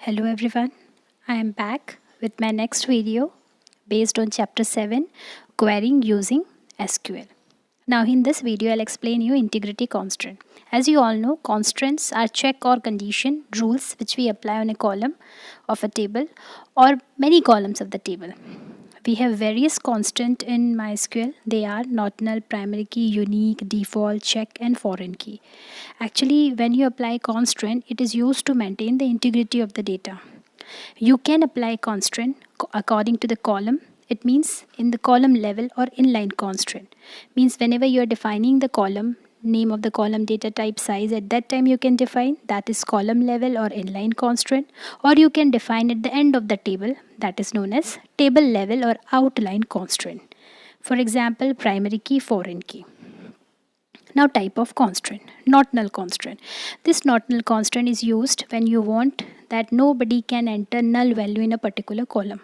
Hello everyone, I am back with my next video based on chapter 7 querying using SQL. Now in this video I'll explain you integrity constraint. As you all know, constraints are check or condition rules which we apply on a column of a table or many columns of the table. We have various constant in MySQL. They are not null, primary key, unique, default, check and foreign key. Actually, when you apply constraint, it is used to maintain the integrity of the data. You can apply constraint according to the column. It means in the column level or inline constraint. Means whenever you are defining the column, name of the column, data type, size, at that time you can define, that is column level or inline constraint, or you can define at the end of the table, that is known as table level or outline constraint. For example, primary key, foreign key. Now type of constraint, not null constraint. This not null constraint is used when you want that nobody can enter null value in a particular column.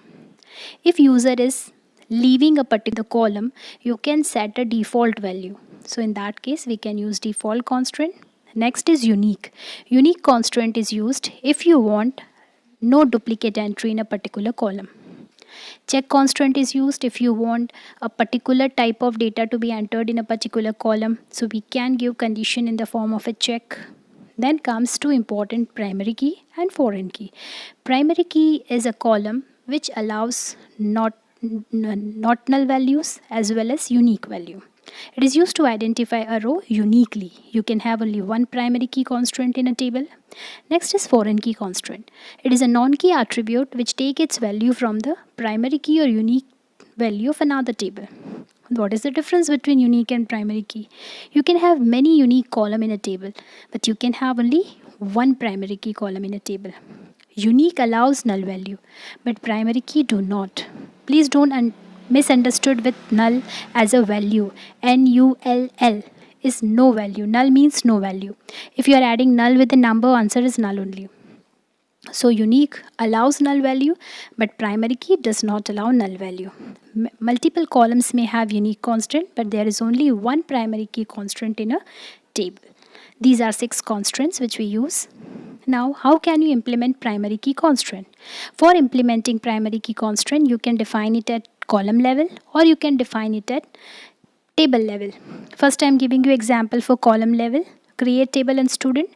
If user is leaving a particular column, you can set a default value. So in that case, we can use default constraint. Next is unique. Unique constraint is used if you want no duplicate entry in a particular column. Check constraint is used if you want a particular type of data to be entered in a particular column. So we can give condition in the form of a check. Then comes to important primary key and foreign key. Primary key is a column which allows not null values as well as unique value. It is used to identify a row uniquely. You can have only one primary key constraint in a table. Next is foreign key constraint. It is a non-key attribute which takes its value from the primary key or unique value of another table. What is the difference between unique and primary key? You can have many unique column in a table, but you can have only one primary key column in a table. Unique allows null value, but primary key do not. Please don't misunderstood with null as a value. Null is no value. Null means no value. If you are adding null with a number, answer is null only. So unique allows null value, but primary key does not allow null value. Multiple columns may have unique constraint, but there is only one primary key constraint in a table. These are 6 constraints which we use. Now, how can you implement primary key constraint? For implementing primary key constraint, you can define it at column level or you can define it at table level. First, I am giving you example for column level. Create table and student,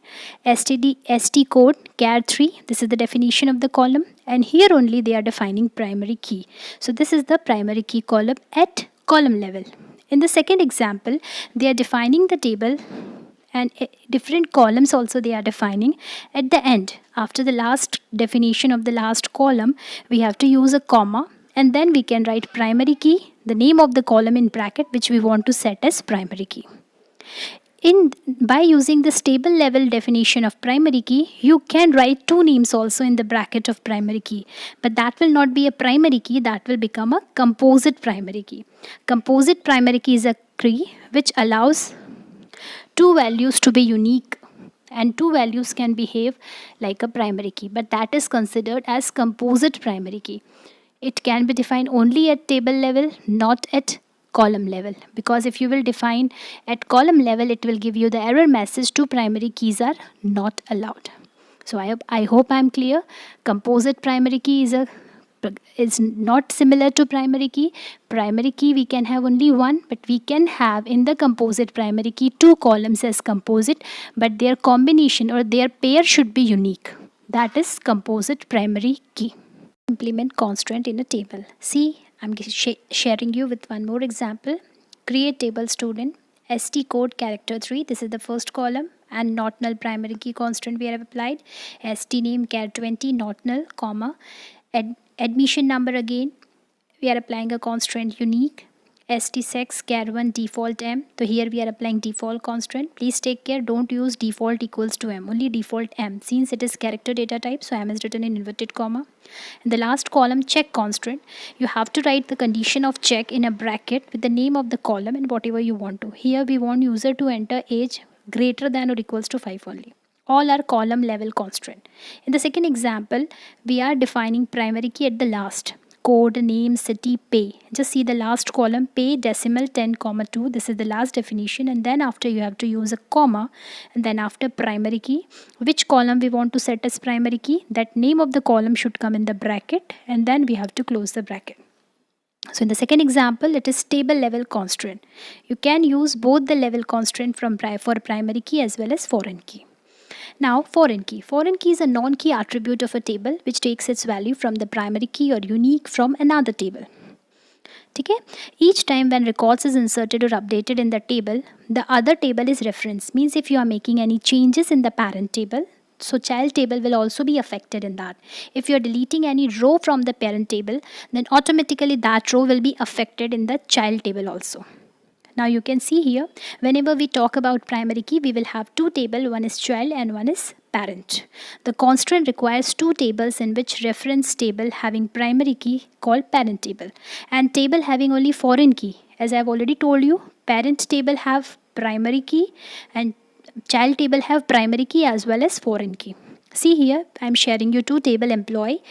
st code char 3. This is the definition of the column, and here only they are defining primary key. So this is the primary key column at column level. In the second example, they are defining the table and different columns also they are defining. At the end, after the last definition of the last column, we have to use a comma, and then we can write primary key, the name of the column in bracket which we want to set as primary key. By using this table level definition of primary key, you can write 2 names also in the bracket of primary key, but that will not be a primary key, that will become a composite primary key. Composite primary key is a key which allows 2 values to be unique and 2 values can behave like a primary key, but that is considered as composite primary key. It can be defined only at table level, not at column level, because if you will define at column level, it will give you the error message 2 primary keys are not allowed. So I hope I am clear. Composite primary key is not similar to primary key. Primary key we can have only one, but we can have in the composite primary key 2 columns as composite, but their combination or their pair should be unique. That is composite primary key. Implement constraint in a table. See, I'm sharing you with one more example. Create table student, st code character 3. This is the first column, and not null primary key constraint we have applied. St name char 20 not null, comma. Admission number again. We are applying a constraint unique. st6 char 1 default m. So here we are applying default constraint. Please take care, don't use default equals to m, only default m, since it is character data type, so m is written in inverted comma. In the last column, check constraint, you have to write the condition of check in a bracket with the name of the column and whatever you want to. Here we want user to enter age greater than or equals to 5 only. All are column level constraint. In the second example, we are defining primary key at the last. code, name, city, pay. Just see the last column, pay decimal 10 comma 2. This is the last definition, and then after you have to use a comma, and then after primary key, which column we want to set as primary key, that name of the column should come in the bracket, and then we have to close the bracket. So in the second example, it is table level constraint. You can use both the level constraint for primary key as well as foreign key. Now, foreign key. Foreign key is a non-key attribute of a table which takes its value from the primary key or unique from another table. Okay? Each time when records is inserted or updated in the table, the other table is referenced. Means if you are making any changes in the parent table, so child table will also be affected in that. If you are deleting any row from the parent table, then automatically that row will be affected in the child table also. Now you can see here, whenever we talk about primary key, we will have two tables, one is child and one is parent. The constraint requires two tables in which reference table having primary key called parent table and table having only foreign key. As I have already told you, parent table have primary key and child table have primary key as well as foreign key. See here, I am sharing you two table employee,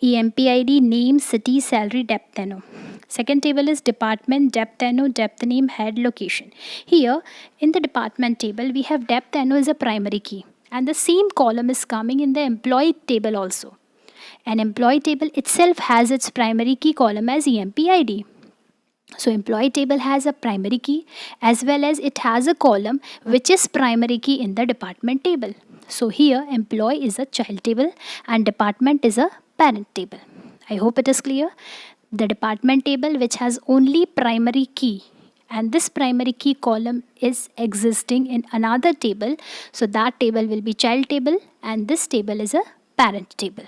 EMPID, name, city, salary, depth, NO. Second table is department, depth, NO, depth name, head, location. Here in the department table, we have depth, NO is a primary key. And the same column is coming in the employee table also. An employee table itself has its primary key column as EMPID. So employee table has a primary key as well as it has a column which is primary key in the department table. So here employee is a child table and department is a parent table. I hope it is clear. The department table which has only primary key and this primary key column is existing in another table. So that table will be child table and this table is a parent table.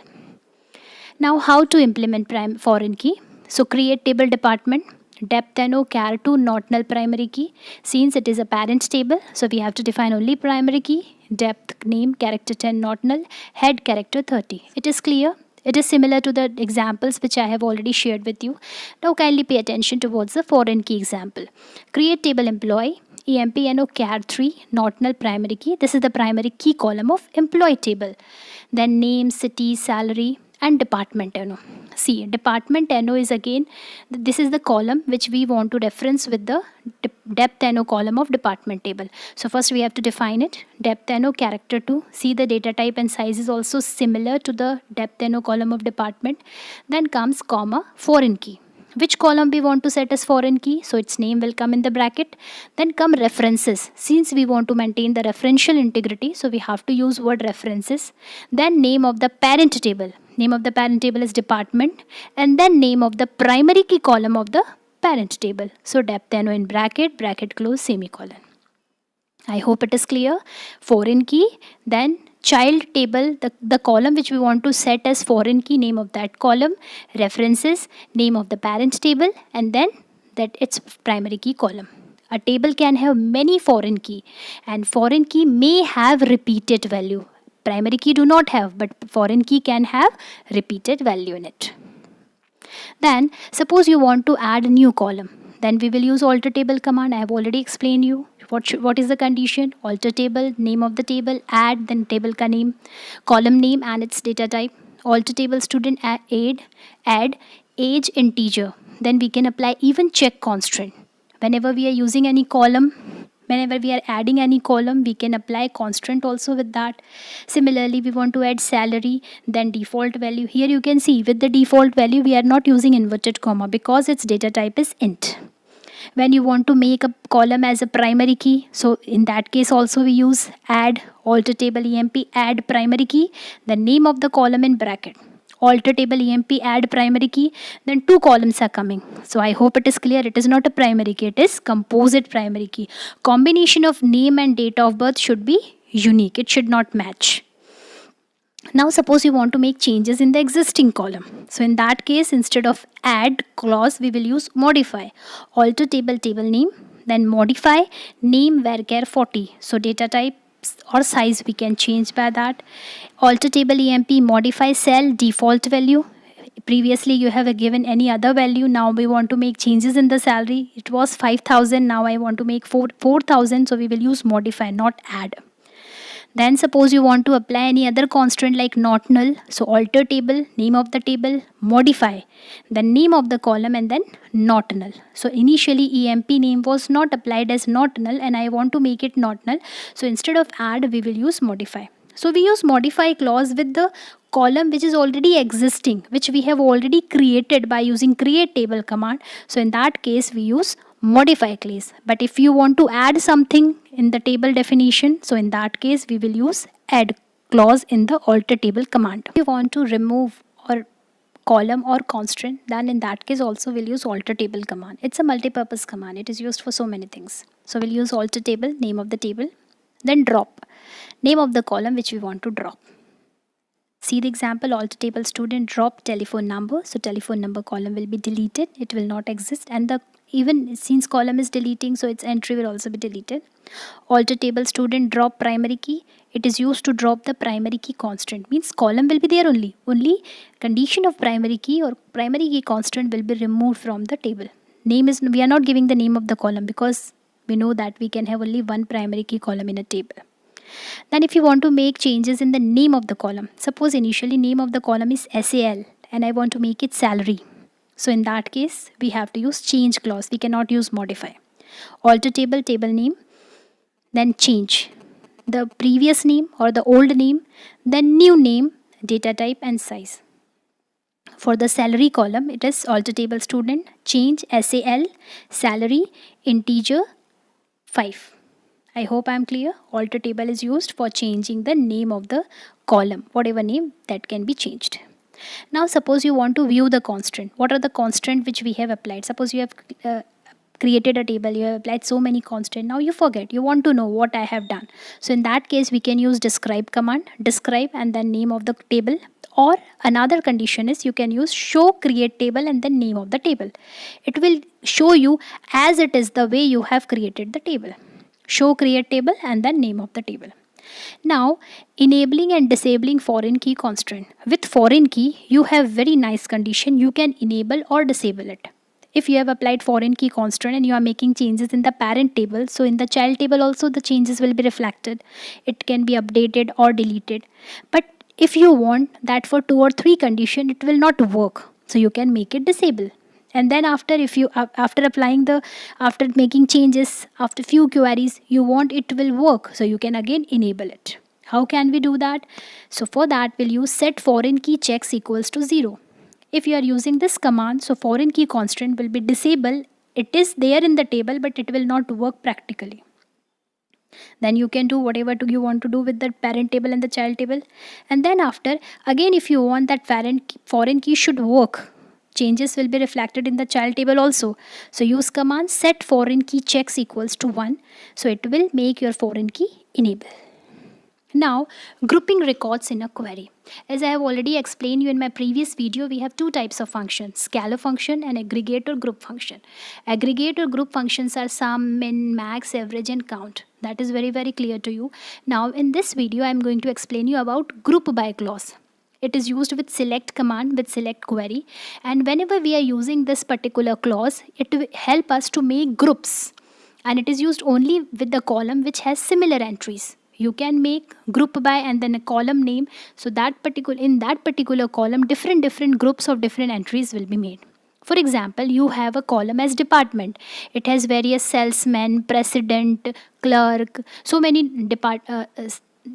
Now how to implement foreign key? So create table department. Depth NO char 2 not null primary key. Since it is a parent table, so we have to define only primary key. Depth name character 10 not null. Head character 30. It is clear. It is similar to the examples which I have already shared with you. Now kindly pay attention towards the foreign key example. Create table employee. EMP char 3 not null primary key. This is the primary key column of employee table. Then name, city, salary and department NO. See, department NO is again, this is the column which we want to reference with the depth NO column of department table. So first we have to define it. Depth NO character 2. See, the data type and size is also similar to the depth NO column of department. Then comes comma foreign key. Which column we want to set as foreign key? So its name will come in the bracket. Then come references. Since we want to maintain the referential integrity, so we have to use word references. Then name of the parent table. Name of the parent table is department. And then name of the primary key column of the parent table. So depth NO in bracket, bracket close, semicolon. I hope it is clear. Foreign key, then child table, the column which we want to set as foreign key, name of that column, references, name of the parent table, and then that its primary key column. A table can have many foreign key and foreign key may have repeated value. Primary key do not have, but foreign key can have repeated value in it. Then suppose you want to add a new column. Then we will use alter table command. I have already explained you what is the condition. Alter table, name of the table, add, then table ka name, column name and its data type. Alter table student add age integer. Then we can apply even check constraint. Whenever we are using any column, whenever we are adding any column, we can apply constraint also with that. Similarly, we want to add salary, then default value. Here you can see with the default value, we are not using inverted comma because its data type is int. When you want to make a column as a primary key, so in that case also we use add, alter table emp, add primary key, the name of the column in bracket. Alter table emp, add primary key, then two columns are coming. So I hope it is clear. It is not a primary key, it is composite primary key. Combination of name and date of birth should be unique. It should not match. Now suppose you want to make changes in the existing column. So in that case, instead of add clause, we will use modify. Alter table name, then modify name varchar 40. So data type or size we can change by that. Alter table emp, modify cell default value. Previously you have given any other value. Now we want to make changes in the salary. It was 5,000. Now I want to make 4,000. So we will use modify, not add. Then suppose you want to apply any other constant like not null. So alter table, name of the table, modify, then name of the column, and then not null. So initially emp name was not applied as not null and I want to make it not null. So instead of add, we will use modify. So we use modify clause with the column which is already existing, which we have already created by using create table command. So in that case we use modify clause. But if you want to add something in the table definition, so in that case we will use add clause in the alter table command. If you want to remove or column or constant, then in that case also we'll use alter table command. It's a multi-purpose command. It is used for so many things. So we'll use alter table, name of the table, then drop, name of the column which we want to drop. See the example, alter table student drop telephone number. So telephone number column will be deleted. It will not exist, and the even since column is deleting, so its entry will also be deleted. Alter table student drop primary key. It is used to drop the primary key constant. Means column will be there only. Only condition of primary key or primary key constant will be removed from the table. Name is, we are not giving the name of the column because we know that we can have only one primary key column in a table. Then if you want to make changes in the name of the column, suppose initially name of the column is SAL and I want to make it salary. So in that case, we have to use change clause. We cannot use modify. Alter table, table name, then change the previous name or the old name, then new name, data type and size. For the salary column, it is alter table student, change SAL, salary, integer 5. I hope I am clear. Alter table is used for changing the name of the column, whatever name that can be changed. Now suppose you want to view the constant. What are the constant which we have applied? Suppose you have created a table, you have applied so many constant. Now you forget, you want to know what I have done. So in that case we can use describe command, describe and then name of the table. Or another condition is you can use show create table and then name of the table. It will show you as it is the way you have created the table. Show create table and then name of the table. Now enabling and disabling foreign key constraint. With foreign key you have very nice condition, you can enable or disable it. If you have applied foreign key constraint and you are making changes in the parent table, so in the child table also the changes will be reflected. It can be updated or deleted. But if you want that for 2 or 3 condition, it will not work. So you can make it disable. And then after after making changes, after few queries, you want it will work. So you can again enable it. How can we do that? So for that we'll use set foreign key checks equals to 0. If you are using this command, so foreign key constant will be disabled. It is there in the table, but it will not work practically. Then you can do whatever you want to do with the parent table and the child table. And then after, again if you want that foreign key should work, changes will be reflected in the child table also. So use command set foreign key checks equals to 1. So it will make your foreign key enable. Now, grouping records in a query. As I have already explained you in my previous video, we have 2 types of functions, scalar function and aggregate or group function. Aggregate or group functions are sum, min, max, average and count. That is very clear to you. Now in this video, I am going to explain you about group by clause. It is used with select command with select query, and whenever we are using this particular clause, it will help us to make groups, and it is used only with the column which has similar entries. You can make group by and then a column name, so in that particular column different groups of different entries will be made. For example, you have a column as department. It has various salesmen, president, clerk, so many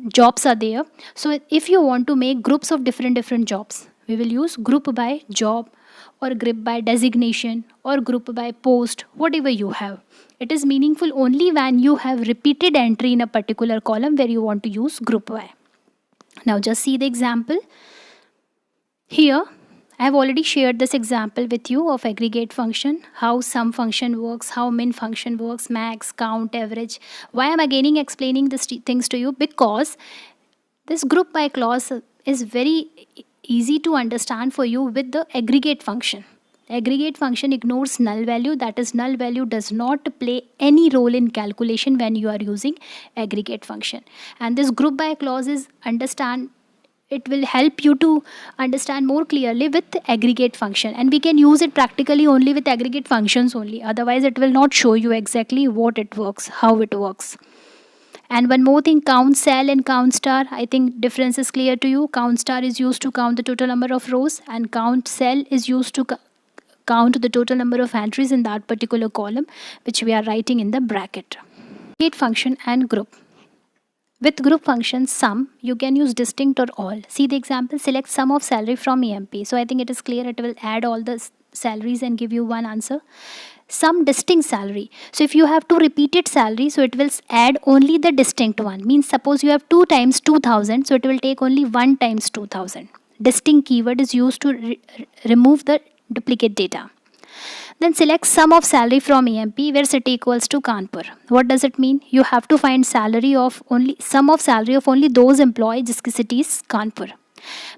jobs are there. So if you want to make groups of different jobs, we will use group by job or group by designation or group by post, whatever you have. It is meaningful only when you have repeated entry in a particular column where you want to use group by. Now just see the example. Here I have already shared this example with you of aggregate function, how sum function works, how min function works, max, count, average. Why I am again explaining these things to you? Because this group by clause is very easy to understand for you with the aggregate function. Aggregate function ignores null value, that is null value does not play any role in calculation when you are using aggregate function. And this group by clause is it will help you to understand more clearly with aggregate function, and we can use it practically only with aggregate functions only. Otherwise it will not show you exactly what it works, how it works. And one more thing, count cell and count star. I think difference is clear to you. Count star is used to count the total number of rows, and count cell is used to count the total number of entries in that particular column, which we are writing in the bracket. Aggregate function and group. With group function sum, you can use distinct or all. See the example, select sum of salary from EMP. So I think it is clear, it will add all the salaries and give you one answer. Sum distinct salary. So if you have two repeated salary, so it will add only the distinct one. Means suppose you have 2 times 2000, so it will take only 1 times 2000. Distinct keyword is used to remove the duplicate data. Then select sum of salary from EMP where city equals to Kanpur. What does it mean? You have to find salary of only sum of salary of only those employees जिसकी city is Kanpur.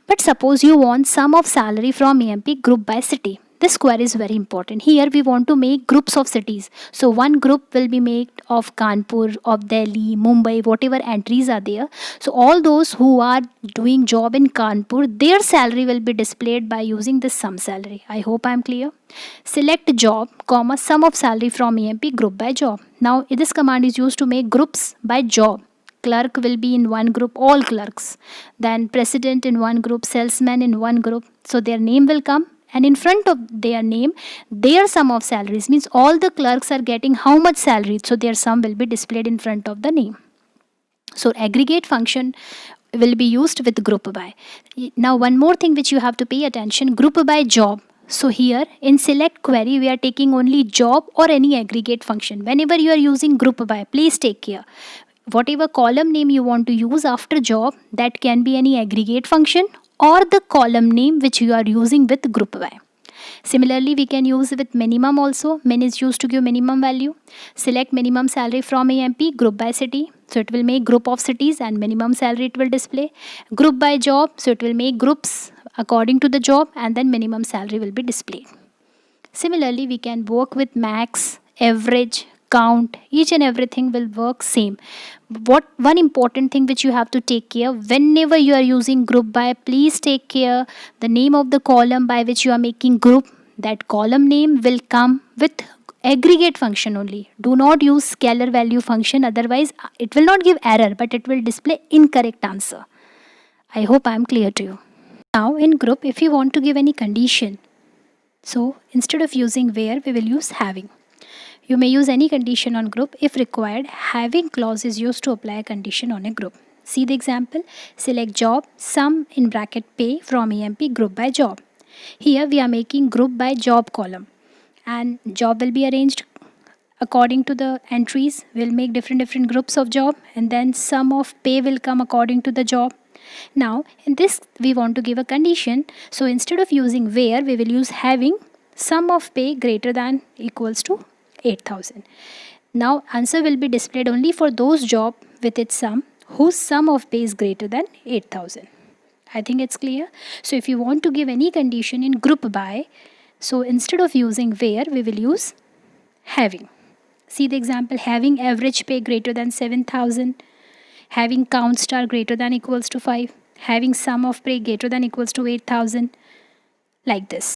But suppose you want sum of salary from EMP group by city. This query is very important. Here we want to make groups of cities. So one group will be made of Kanpur, of Delhi, Mumbai, whatever entries are there. So all those who are doing job in Kanpur, their salary will be displayed by using this sum salary. I hope I am clear. Select job, comma, sum of salary from EMP group by job. Now this command is used to make groups by job. Clerk will be in one group, all clerks. Then president in one group, salesman in one group. So their name will come. And in front of their name, their sum of salaries means all the clerks are getting how much salary. So their sum will be displayed in front of the name. So aggregate function will be used with group by. Now one more thing which you have to pay attention, group by job. So here in select query, we are taking only job or any aggregate function. Whenever you are using group by, please take care. Whatever column name you want to use after job, that can be any aggregate function or the column name which you are using with group by. Similarly, we can use with minimum also. Min is used to give minimum value. Select minimum salary from EMP, group by city. So it will make group of cities and minimum salary it will display. Group by job, so it will make groups according to the job and then minimum salary will be displayed. Similarly, we can work with max, average, count, each and everything will work same. What one important thing which you have to take care, whenever you are using group by, please take care the name of the column by which you are making group, that column name will come with aggregate function only. Do not use scalar value function, otherwise it will not give error but it will display incorrect answer. I hope I am clear to you. Now in group, if you want to give any condition, so instead of using where, we will use having. You may use any condition on group. If required, having clause is used to apply a condition on a group. See the example. Select job, sum in bracket pay from EMP group by job. Here we are making group by job column. And job will be arranged according to the entries. We'll make different groups of job. And then sum of pay will come according to the job. Now in this we want to give a condition. So instead of using where, we will use having sum of pay greater than equals to 8,000. Now answer will be displayed only for those job with its sum whose sum of pay is greater than 8,000. I think it's clear. So if you want to give any condition in group by, so instead of using where, we will use having. See the example, having average pay greater than 7,000, having count star greater than equals to 5, having sum of pay greater than equals to 8,000, like this.